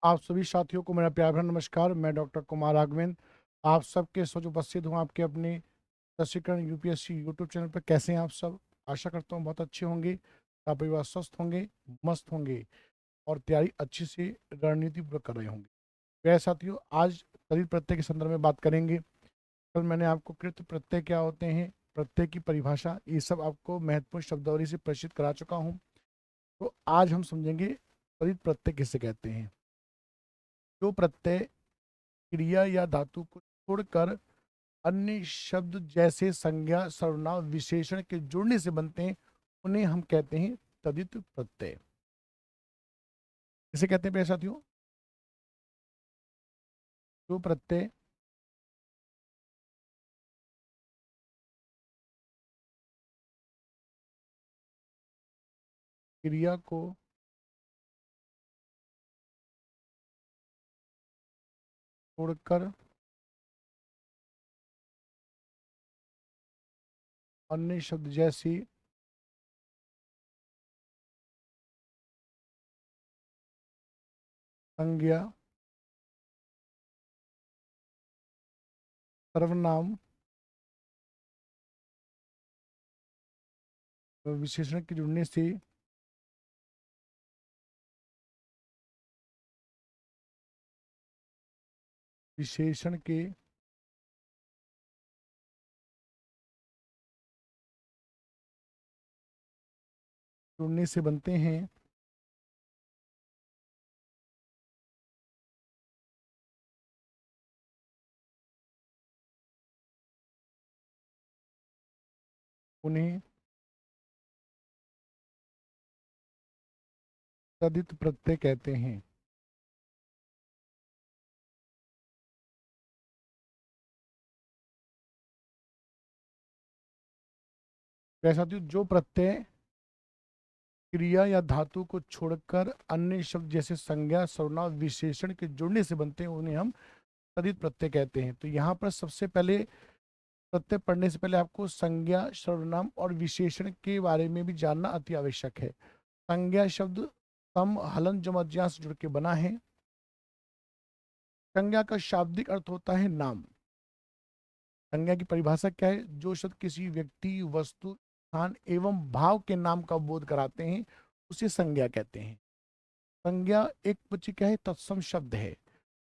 आप सभी साथियों को मेरा प्यार भरा नमस्कार। मैं डॉक्टर कुमार राघवेंद्र आप सबके सोच उपस्थित हूँ आपके अपने प्रशिक्षण यूपीएससी यूट्यूब चैनल पर। कैसे हैं आप सब? आशा करता हूँ बहुत अच्छे होंगे, आप परिवार स्वस्थ होंगे, मस्त होंगे और तैयारी अच्छी से रणनीति पूर्वक कर रहे होंगे। प्यारे साथियों, आज शरीर प्रत्यय के संदर्भ में बात करेंगे। कल मैंने आपको कृत प्रत्यय क्या होते हैं, प्रत्यय की परिभाषा, ये सब आपको महत्वपूर्ण शब्दावली से परिचित करा चुका हूँ। तो आज हम समझेंगे शरीर प्रत्यय किसे कहते हैं। जो प्रत्यय क्रिया या धातु को छोड़कर अन्य शब्द जैसे संज्ञा सर्वनाम विशेषण के जुड़ने से बनते हैं उन्हें हम कहते हैं तदित प्रत्यय। इसे कहते हैं प्रिय साथियों, जो प्रत्यय क्रिया को छोड़कर अन्य शब्द जैसी संज्ञा सर्वनाम विशेषण के जुड़ने से विशेषण के जुड़ने से बनते हैं उन्हें तदित प्रत्यय कहते हैं। प्रिय साथियों, जो प्रत्यय क्रिया या धातु को छोड़कर अन्य शब्द जैसे संज्ञा सर्वनाम विशेषण के जुड़ने से बनते हैं उन्हें हम तदित प्रत्यय कहते हैं। तो यहाँ पर सबसे पहले प्रत्यय पढ़ने से पहले आपको संज्ञा सर्वनाम और विशेषण के बारे में भी जानना अति आवश्यक है। संज्ञा शब्द सम हलन जमज्ञा से जुड़ के बना है। संज्ञा का शाब्दिक अर्थ होता है नाम। संज्ञा की परिभाषा क्या है? जो शब्द किसी व्यक्ति वस्तु स्थान एवं भाव के नाम का बोध कराते हैं उसे संज्ञा कहते हैं। संज्ञा एक बच्चे क्या है? तत्सम शब्द है।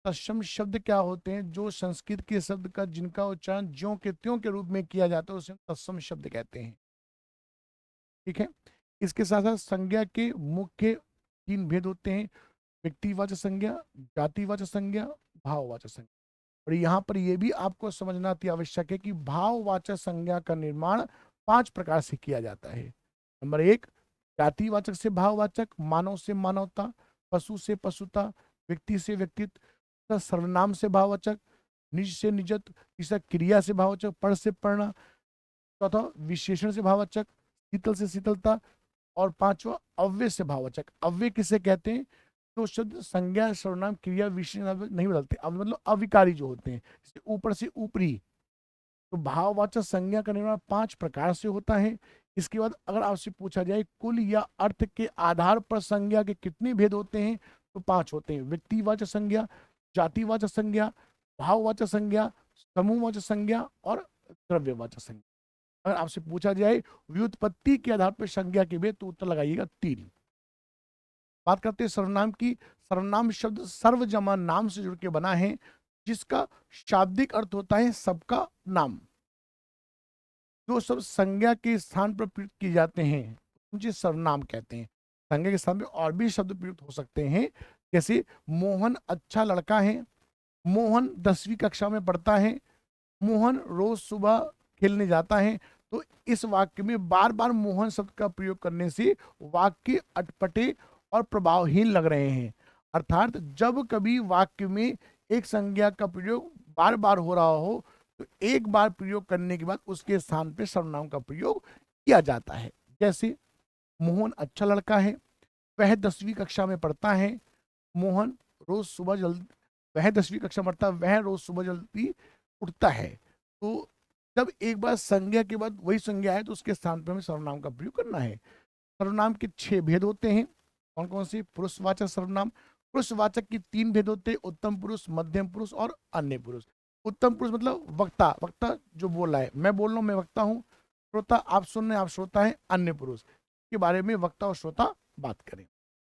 तत्सम शब्द क्या होते हैं? जो संस्कृत के शब्द का जिनका उच्चारण ज्यों के त्यों के रूप में किया जाता है उसे तत्सम शब्द कहते हैं। ठीक है। इसके साथ साथ संज्ञा के मुख्य तीन भेद होते हैं: व्यक्तिवाचक संज्ञा, जातिवाचक संज्ञा, भाववाचक संज्ञा। और यहाँ पर यह भी आपको समझना अति आवश्यक है कि भाववाचक संज्ञा का निर्माण 5 प्रकार से किया जाता है। नंबर 1, जातिवाचक से भाववाचक, मानव से मानवता, पशु से पशुता, व्यक्ति से व्यक्तित्व, सर्वनाम से भाववाचक, निज से निजत, तीसरा क्रिया से भाववाचक, पढ़ से पढ़ना, चौथा विशेषण से भाववाचक, शीतल से शीतलता, और पांचवा अव्यय से भाववाचक। अव्यय किसे कहते हैं? तो शब्द संज्ञा सर्वनाम क्रिया विशेषण नहीं बदलते, अव्यय मतलब अविकारी जो होते हैं, जैसे ऊपर से ऊपरी। तो भाववाचक संज्ञा का निर्माण 5 प्रकार से होता है। इसके बाद अगर आपसे पूछा जाए कुल या अर्थ के आधार पर संज्ञा के कितने भेद होते हैं, तो 5 होते हैं: व्यक्तिवाचक संज्ञा, जातिवाचक संज्ञा, भाववाचक संज्ञा, समूहवाचक संज्ञा और द्रव्यवाचक संज्ञा। अगर आपसे पूछा जाए व्युत्पत्ति के आधार पर संज्ञा के भेद, तो उत्तर लगाइएगा 3। बात करते हैं सर्वनाम की। सर्वनाम शब्द सर्व जमा नाम से जुड़ के बना है, जिसका शाब्दिक अर्थ होता है सबका नाम। जो सब संज्ञा के स्थान पर प्रयुक्त किए जाते हैं मुझे सर्वनाम कहते हैं। संज्ञा के स्थान पर और भी शब्द प्रयुक्त हो सकते हैं, जैसे मोहन अच्छा लड़का है, मोहन 10वीं कक्षा में पढ़ता है, मोहन रोज सुबह खेलने जाता है। तो इस वाक्य में बार बार मोहन शब्द का प्रयोग करने से वाक्य अटपटे और प्रभावहीन लग रहे हैं। अर्थात जब कभी वाक्य में एक संज्ञा का प्रयोग बार बार हो रहा हो तो एक बार प्रयोग करने के बाद उसके स्थान पर सर्वनाम का प्रयोग किया जाता है। जैसे मोहन अच्छा लड़का है, वह 10वीं कक्षा में पढ़ता है, मोहन रोज सुबह जल्दी वह 10वीं कक्षा में पढ़ता है, वह रोज सुबह जल्दी उठता है। तो जब एक बार संज्ञा के बाद वही संज्ञा है तो उसके स्थान पर हमें सर्वनाम का प्रयोग करना है। सर्वनाम के 6 भेद होते हैं। कौन कौन से? पुरुषवाचक सर्वनाम, पुरुषवाचक की 3 भेद होते हैं, उत्तम पुरुष, मध्यम पुरुष और अन्य पुरुष। उत्तम पुरुष मतलब वक्ता, वक्ता जो बोल रहा है, मैं बोल रहा हूँ मैं वक्ता हूँ। श्रोता आप सुन रहे हैं, आप श्रोता है। अन्य पुरुष के बारे में वक्ता और श्रोता बात करें।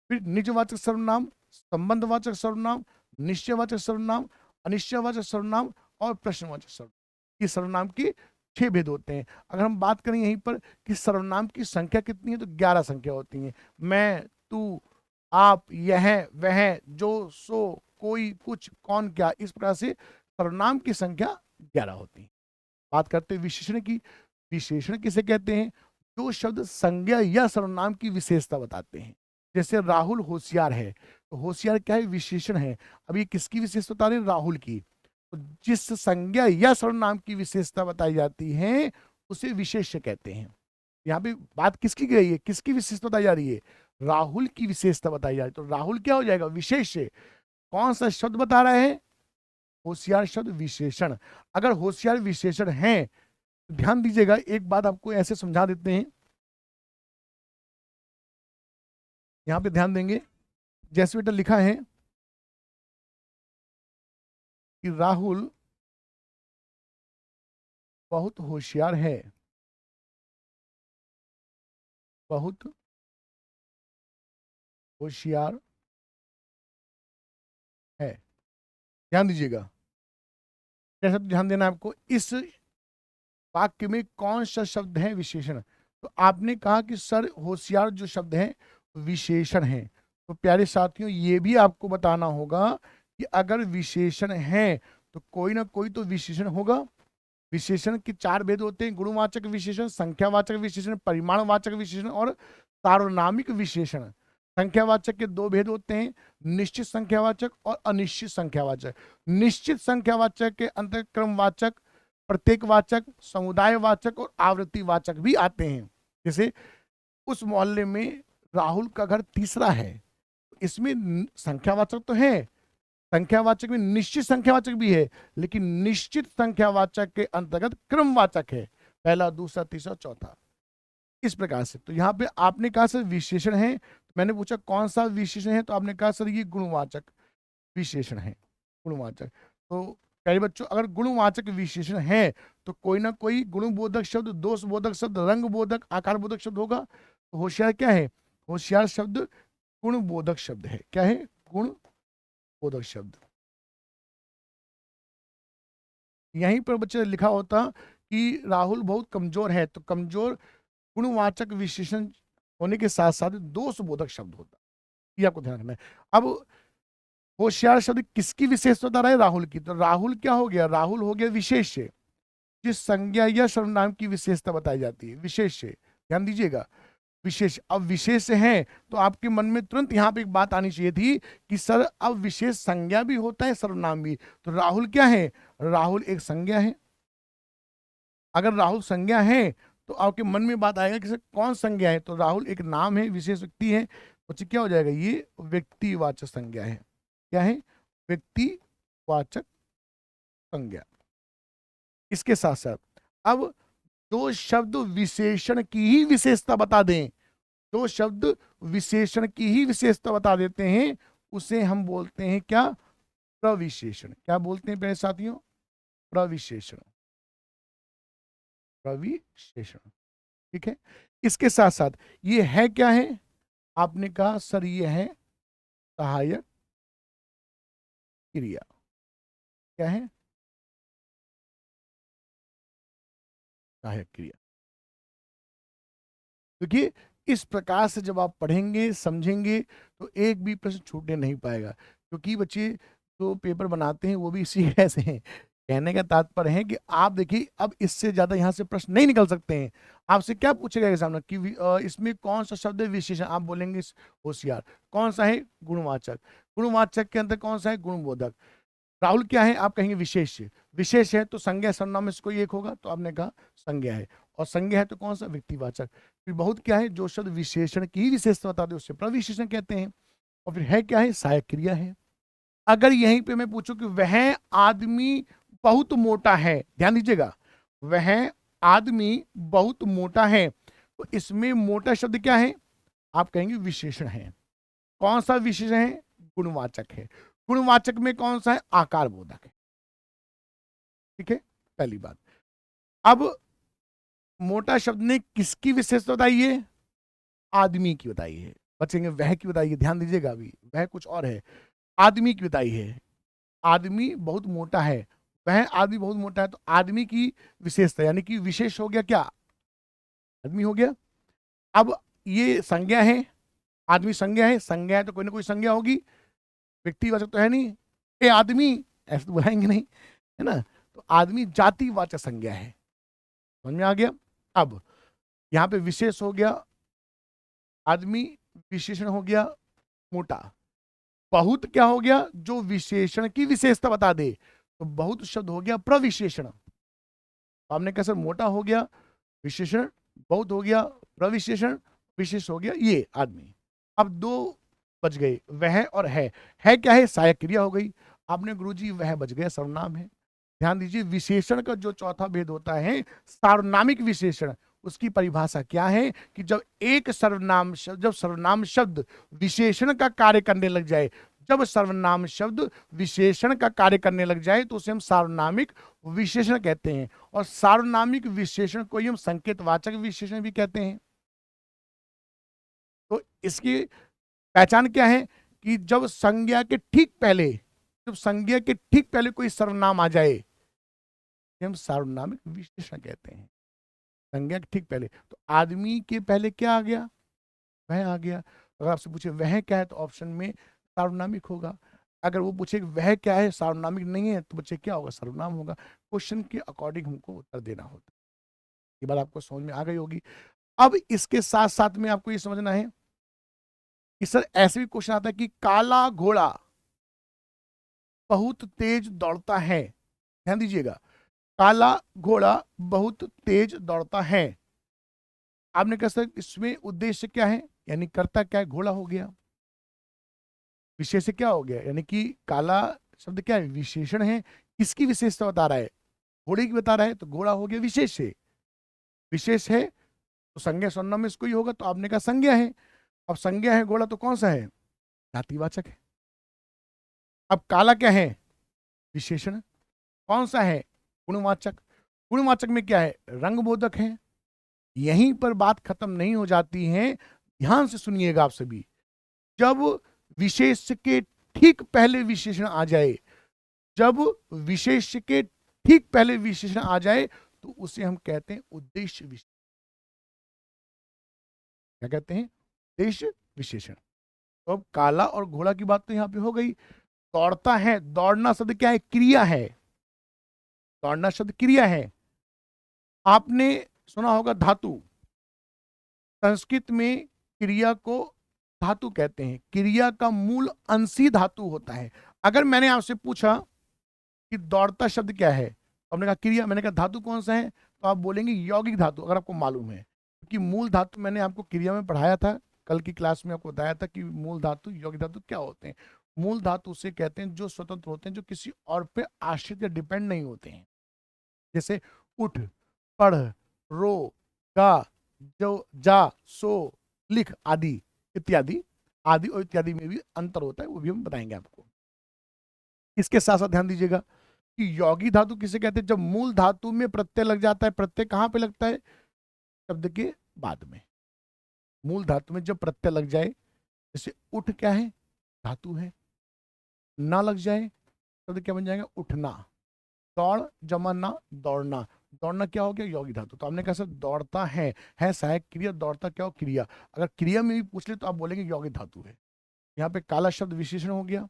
फिर निजवाचक सर्वनाम, संबंधवाचक सर्वनाम, निश्चयवाचक सर्वनाम, अनिश्चयवाचक सर्वनाम और प्रश्नवाचक सर्वनाम। ये सर्वनाम की 6 भेद होते हैं। अगर हम बात करें यहीं पर कि सर्वनाम की संख्या कितनी है, तो 11 संख्या होती है। मैं, तू, आप, यह, वह, जो, सो, कोई, कुछ, कौन, क्या, इस प्रकार से सर्वनाम की संख्या 11 होती है। बात करते हैं विशेषण की। विशेषण किसे कहते हैं? जो शब्द संज्ञा या सर्वनाम की विशेषता बताते हैं। जैसे राहुल होशियार है, तो होशियार क्या है? विशेषण है। अब ये किसकी विशेषता बता रहे हैं? राहुल की। तो जिस संज्ञा या सर्वनाम की विशेषता बताई जाती है उसे विशेष्य कहते हैं। यहाँ पे बात किसकी गई है, किसकी विशेषता बताई जा रही है? राहुल की विशेषता बताई जा रही है। तो राहुल क्या हो जाएगा? विशेष्य। कौन सा शब्द बता रहा है? होशियार शब्द विशेषण। अगर होशियार विशेषण है तो ध्यान दीजिएगा, एक बात आपको ऐसे समझा देते हैं, यहां पे ध्यान देंगे। जैसे बेटा लिखा है कि राहुल बहुत होशियार है, बहुत होशियार है। ध्यान दीजिएगा, कैसे ध्यान देना है आपको। इस वाक्य में कौन सा शब्द है विशेषण? तो आपने कहा कि सर होशियार जो शब्द है विशेषण है। तो प्यारे साथियों, ये भी आपको बताना होगा कि अगर विशेषण है तो कोई ना कोई तो विशेषण होगा। विशेषण के 4 भेद होते हैं: गुणवाचक विशेषण, संख्यावाचक विशेषण, परिमाणवाचक विशेषण और सार्वनामिक विशेषण। संख्यावाचक के 2 भेद होते हैं: निश्चित संख्यावाचक और अनिश्चित संख्यावाचक। निश्चित संख्यावाचक के अंतर्गत क्रमवाचक, प्रत्येकवाचक, समुदायवाचक और आवृत्तिवाचक भी आते हैं। जैसे उस मोहल्ले में राहुल का घर तीसरा है, इसमें संख्यावाचक तो है, संख्यावाचक में निश्चित संख्यावाचक भी है, लेकिन निश्चित संख्यावाचक के अंतर्गत क्रमवाचक है, पहला, दूसरा, तीसरा, चौथा, इस प्रकार से। तो यहाँ पे आपने कहा सर विशेषण है, तो मैंने पूछा कौन सा विशेषण है, तो आपने कहा सर ये गुणवाचक विशेषण है, गुणवाचक। तो प्यारे बच्चों, अगर गुणवाचक विशेषण है तो कोई ना कोई गुणबोधक शब्द, दोषबोधक शब्द, रंग बोधक, आकार बोधक शब्द होगा। तो होशियार क्या है? होशियार शब्द गुणबोधक शब्द है। क्या है? गुणबोधक शब्द। यहीं पर बच्चे लिखा होता कि राहुल बहुत कमजोर है, तो कमजोर गुणवाचक विशेषण होने के साथ साथ दोषबोधक शब्द होता, ये आपको ध्यान रखना है। अब होशियार शब्द किसकी विशेषता बता रहा है? राहुल की। तो राहुल क्या हो गया? राहुल हो गया विशेष्य, जिस संज्ञा या सर्वनाम की विशेषता बताई जाती है, विशेष्य। ध्यान दीजिएगा, विशेष। अब विशेष है तो आपके मन में तुरंत यहाँ पे एक बात आनी चाहिए थी कि सर अब विशेष संज्ञा भी होता है, सर्वनाम भी। तो राहुल क्या है? राहुल एक संज्ञा है। अगर राहुल संज्ञा है तो आपके मन में बात आएगा कि सर कौन संज्ञा है? तो राहुल एक नाम है, विशेष व्यक्ति है। तो क्या हो जाएगा? ये व्यक्तिवाचक संज्ञा है। क्या है? व्यक्तिवाचक संज्ञा। इसके साथ साथ अब जो शब्द विशेषण की ही विशेषता बता दें, जो शब्द विशेषण की ही विशेषता बता देते हैं, उसे हम बोलते हैं क्या? प्रविशेषण। क्या बोलते हैं प्यारे साथियों? प्रविशेषण। प्रविशेषण। ठीक है। इसके साथ साथ ये है क्या है? आपने कहा सर ये है सहायक क्रिया। क्या है? सहायक क्रिया। देखिए, इस प्रकार से जब आप पढ़ेंगे समझेंगे तो एक भी प्रश्न छूटने नहीं पाएगा, क्योंकि बच्चे जो पेपर बनाते हैं वो भी इसी ऐसे हैं। कहने का तात्पर्य है कि आप देखिए, अब इससे ज्यादा यहाँ से प्रश्न नहीं निकल सकते हैं। आपसे क्या पूछेगा एग्जामिनर कि इसमें कौन सा शब्द है विशेषण? आप बोलेंगे होशियार। कौन सा है? गुणवाचक। गुणवाचक के अंदर कौन सा है? गुणबोधक। राहुल क्या है? आप कहेंगे विशेष। विशेष है तो संज्ञा सर्वनाम में से कोई एक होगा, तो आपने कहा संज्ञा है। और संज्ञा है तो कौन सा? व्यक्तिवाचक। फिर बहुत क्या है? जो शब्द विशेषण की ही विशेषता बता दे उससे प्रविशेषण कहते हैं। और फिर है क्या है? सहायक क्रिया है। अगर यहीं पे मैं पूछूं कि वह आदमी बहुत मोटा है, ध्यान दीजिएगा, वह आदमी बहुत मोटा है, तो इसमें मोटा शब्द क्या है? आप कहेंगे विशेषण है। कौन सा विशेषण है? गुणवाचक है। गुणवाचक में कौन सा है? आकार बोधक है। ठीक है, पहली बात। अब मोटा शब्द ने किसकी विशेषता बताई है? आदमी की बताई है। बचेंगे वह की बताई है, ध्यान दीजिएगा, अभी वह कुछ और है, आदमी की बताई है। आदमी बहुत मोटा है, वह आदमी बहुत मोटा है, तो आदमी की विशेषता यानी कि विशेष हो गया क्या? आदमी हो गया। अब ये संज्ञा है, आदमी संज्ञा है, संज्ञा है तो कोई ना कोई संज्ञा होगी, व्यक्तिवाचक तो है नहीं। ए आदमी ऐसे तो बुलाएंगे नहीं, है ना। तो आदमी जातिवाचक संज्ञा है, समझ में आ गया। अब यहाँ पे विशेष हो गया आदमी, विशेषण हो गया मोटा। बहुत क्या हो गया? जो विशेषण की विशेषता बता दे, तो बहुत शब्द हो गया प्रविशेषण। आपने कहा सर मोटा हो गया विशेषण, बहुत हो गया प्रविशेषण, विशेष हो गया ये आदमी। अब दो बच गए, वह और है क्या है? सहायक क्रिया हो गई। आपने गुरुजी वह बच गया, सर्वनाम है। ध्यान दीजिए, विशेषण का जो चौथा भेद होता है सार्वनामिक विशेषण, उसकी परिभाषा क्या है कि जब एक सर्वनाम शब्द, जब सर्वनाम शब्द विशेषण का कार्य करने लग जाए, जब सर्वनाम शब्द विशेषण का कार्य करने लग जाए तो उसे हम सार्वनामिक विशेषण कहते हैं। और सार्वनामिक विशेषण को ही हम संकेतवाचक विशेषण भी कहते हैं। तो इसकी पहचान क्या है कि जब संज्ञा के ठीक पहले, जब संज्ञा के ठीक पहले कोई सर्वनाम आ जाए, हम सार्वनामिक विशेषण कहते हैं। संज्ञा के ठीक पहले, तो आदमी के पहले क्या आ गया? वह आ गया। अगर आपसे पूछे वह क्या है, तो ऑप्शन में सार्वनामिक होगा। अगर वो पूछे वह क्या है, सार्वनामिक नहीं है, तो बच्चे क्या होगा? सर्वनाम होगा। क्वेश्चन के अकॉर्डिंग हमको उत्तर देना होता है। ये बात आपको समझ में आ गई होगी। अब इसके साथ साथ में आपको ये समझना है कि सर ऐसे भी क्वेश्चन आता है कि काला घोड़ा बहुत तेज दौड़ता है। ध्यान दीजिएगा, काला घोड़ा बहुत तेज दौड़ता है। आपने कहा सर इसमें उद्देश्य क्या है, यानी कर्ता क्या है? घोड़ा हो गया। विशेष क्या हो गया? यानी कि काला शब्द क्या है? विशेषण है। किसकी विशेषता बता रहा है? घोड़े की बता रहा है, तो घोड़ा हो गया विशेष है। विशेष है तो संज्ञा सर्वनाम में इसको ही होगा, तो आपने कहा संज्ञा है। अब संज्ञा है घोड़ा, तो कौन सा है? जातिवाचक है। अब काला क्या है? विशेषण। कौन सा है? गुणवाचक। गुणवाचक में क्या है? रंगबोधक है। यहीं पर बात खत्म नहीं हो जाती है, ध्यान से सुनिएगा आप सभी। जब विशेष के ठीक पहले विशेषण आ जाए, जब विशेष के ठीक पहले विशेषण आ जाए, तो उसे हम कहते हैं उद्देश्य विशेषण। क्या कहते हैं? उद्देश्य विशेषण। तो अब काला और घोड़ा की बात तो यहां पे हो गई। दौड़ता है, दौड़ना शब्द क्या है? क्रिया है। दौड़ना शब्द क्रिया है। आपने सुना होगा धातु, संस्कृत में क्रिया को धातु कहते हैं। क्रिया का मूल अंशी धातु होता है। अगर मैंने आपसे पूछा कि दौड़ता शब्द क्या है, तो आपने कहा क्रिया, मैंने कहा धातु कौन सा है, तो आप बोलेंगे यौगिक धातु, अगर आपको मालूम है। क्योंकि मूल धातु मैंने आपको क्रिया में पढ़ाया था, कल की क्लास में आपको बताया था कि मूल धातु यौगिक धातु क्या होते हैं। मूल धातु उसे कहते हैं जो स्वतंत्र होते हैं, जो किसी और पे आश्रित या डिपेंड नहीं होते हैं। जैसे उठ, पढ़, रो, गा, जो, जा, सो, लिख आदि इत्यादि। आदि और इत्यादि में भी अंतर होता है, वो भी हम बताएंगे आपको। इसके साथ साथ ध्यान दीजिएगा कि यौगिक धातु किसे कहते हैं? जब मूल धातु में प्रत्यय लग जाता है। प्रत्यय कहां पे लगता है? शब्द के बाद में। मूल धातु में जब प्रत्यय लग जाए, जैसे उठ क्या है? धातु है। ना लग जाए, शब्द क्या बन जाएगा? उठना। दौड़ जमा ना, दौड़ना। दौड़ना क्या हो गया? यौगिक धातु। तो हमने कहा सर दौड़ता है सहायक क्रिया, दौड़ता क्या हो? क्रिया। अगर क्रिया में भी पूछ ले तो आप बोलेंगे यौगिक धातु है। यहाँ पे काला शब्द विशेषण हो गया,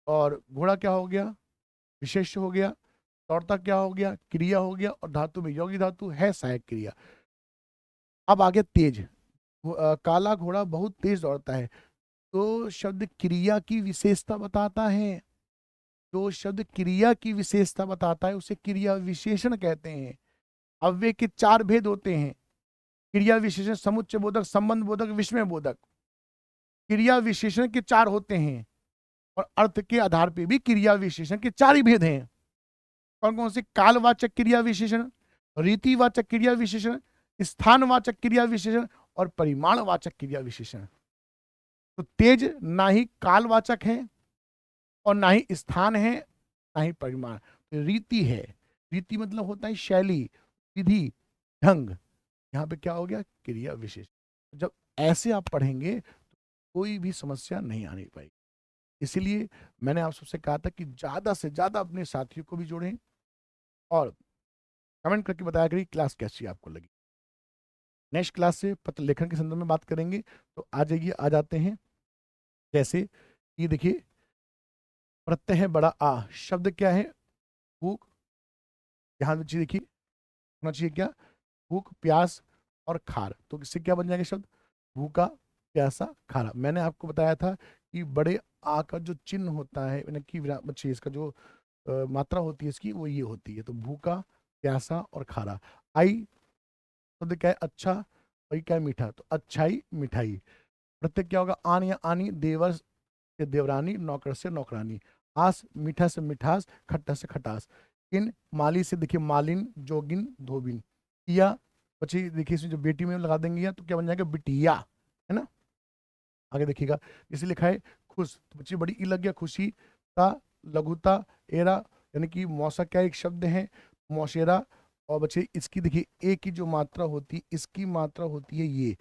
और घोड़ा क्या हो गया? विशेष हो गया। दौड़ता क्या हो गया? क्रिया हो गया। और धातु में यौगिक धातु है सहायक क्रिया। अब आगे तेज। काला घोड़ा बहुत तेज दौड़ता है, तो शब्द क्रिया की विशेषता बताता है। जो शब्द क्रिया की विशेषता बताता है उसे क्रिया विशेषण कहते हैं। अव्यय के चार भेद होते हैं: क्रिया विशेषण, समुच्चय बोधक, संबंध बोधक, विस्मय बोधक। क्रिया विशेषण के चार होते हैं, और अर्थ के आधार पर भी क्रिया विशेषण के चार ही भेद हैं। कौन कौन से? कालवाचक क्रिया विशेषण, रीतिवाचक क्रिया विशेषण, स्थानवाचक क्रिया विशेषण, और परिमाणवाचक क्रिया विशेषण। तो तेज ना ही कालवाचक है और ना ही स्थान है, ना ही परिमाण। तो रीति है। रीति मतलब होता है शैली, विधि, ढंग। यहाँ पे क्या हो गया, क्रिया विशेष। जब ऐसे आप पढ़ेंगे तो कोई भी समस्या नहीं आने पाएगी। इसीलिए मैंने आप सबसे कहा था कि ज्यादा से ज्यादा अपने साथियों को भी जोड़ें और कमेंट करके बताया करिए क्लास कैसी आपको लगी। नेक्स्ट क्लास से पत्र लेखन के संदर्भ में बात करेंगे। तो आ जाइए, आ जाते हैं। जैसे ये देखिए, प्रत्यय है बड़ा आ, शब्द क्या है, भूख। यहाँ पे देखिए होना चाहिए क्या, भूख, प्यास और खार। तो इससे क्या बन जाएगा शब्द, भूखा, प्यासा, खारा। मैंने आपको बताया था कि बड़े आ का जो चिन्ह होता है, यानी कि बच्चे इसका जो मात्रा होती है इसकी, वो ये होती है। तो भूखा, प्यासा और खारा। आई शब्द क्या है, अच्छा, और ये क्या है, मीठा। तो अच्छाई, मिठाई। प्रत्यय क्या होगा, आन या आनी, देवर से देवरानी, नौकर से नौकरानी। आस मीठा से मिठास, खट्टा से खटास। इन माली से देखिए मालिन, जोगिन, धोबिन। या बच्चे देखिए इसमें जो बेटी में लगा देंगे या तो क्या बन जाएगा, बिटिया, है ना। आगे देखिएगा, जैसे लिखा है खुश, तो बच्चे बड़ी ई लग गया, खुशी। ता लघुता, एरा, यानी कि मौसा क्या एक शब्द है, मौशेरा। और बच्चे इसकी देखिए ए की जो मात्रा होती है, इसकी मात्रा होती है ये।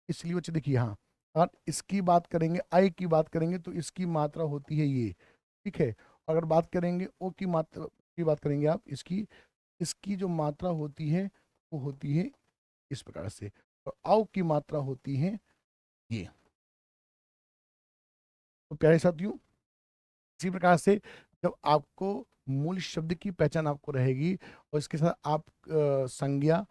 इसलिए बच्चे देखिए यहाँ, और इसकी बात करेंगे, आई की बात करेंगे तो इसकी मात्रा होती है ये। ठीक है। अगर बात करेंगे ओ की मात्रा की बात करेंगे आप, इसकी इसकी जो मात्रा होती है वो होती है इस प्रकार से। और औ की मात्रा होती है ये। तो प्यारे साथियों, इसी प्रकार से जब आपको मूल शब्द की पहचान आपको रहेगी और इसके साथ आप संज्ञा,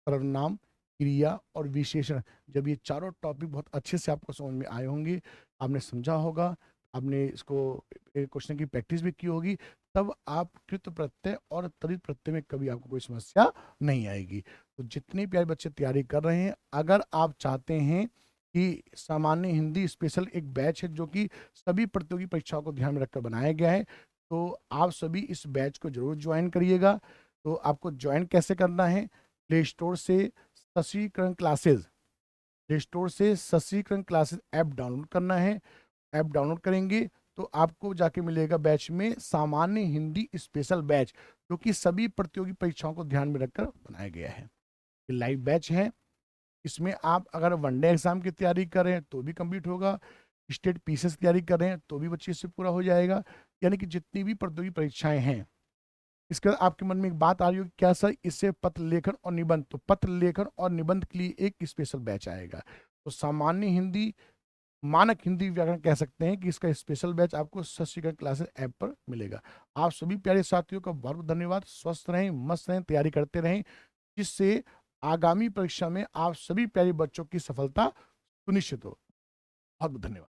सर्वनाम, क्रिया और विशेषण, जब ये चारों टॉपिक बहुत अच्छे से आपको समझ में आए होंगे, आपने समझा होगा, आपने इसको क्वेश्चन की प्रैक्टिस भी की होगी, तब आप कृत प्रत्यय और तदित प्रत्यय में कभी आपको कोई समस्या नहीं आएगी। तो जितने प्यारे बच्चे तैयारी कर रहे हैं, अगर आप चाहते हैं कि सामान्य हिंदी स्पेशल एक बैच है जो कि सभी प्रतियोगी परीक्षाओं को ध्यान में रखकर बनाया गया है, तो आप सभी इस बैच को जरूर ज्वाइन करिएगा। तो आपको ज्वाइन कैसे करना है, प्ले स्टोर से सशीकरण क्लासेस, प्ले स्टोर से सशीकरण क्लासेस ऐप डाउनलोड करना है। ऐप डाउनलोड करेंगे तो आपको जाके मिलेगा बैच में सामान्य हिंदी स्पेशल बैच, जो कि सभी प्रतियोगी परीक्षाओं को ध्यान में रखकर बनाया गया है। ये लाइव बैच है। इसमें आप अगर वनडे एग्जाम की तैयारी कर रहे हैं तो भी कंप्लीट होगा, स्टेट पीसीएस की तैयारी कर रहे हैं तो भी बच्चे इससे पूरा हो जाएगा। यानी कि जितनी भी प्रतियोगी परीक्षाएं हैं। इसके बाद आपके मन में एक बात आ रही हो कि क्या सर इससे पत्र लेखन और निबंध, तो पत्र लेखन और निबंध के लिए एक स्पेशल बैच आएगा। तो सामान्य हिंदी, मानक हिंदी व्याकरण कह सकते हैं कि इसका स्पेशल बैच आपको सशिकरण क्लासेस ऐप पर मिलेगा। आप सभी प्यारे साथियों का बहुत बहुत धन्यवाद। स्वस्थ रहें, मस्त रहें, तैयारी करते रहें, जिससे आगामी परीक्षा में आप सभी प्यारे बच्चों की सफलता सुनिश्चित हो। बहुत बहुत धन्यवाद।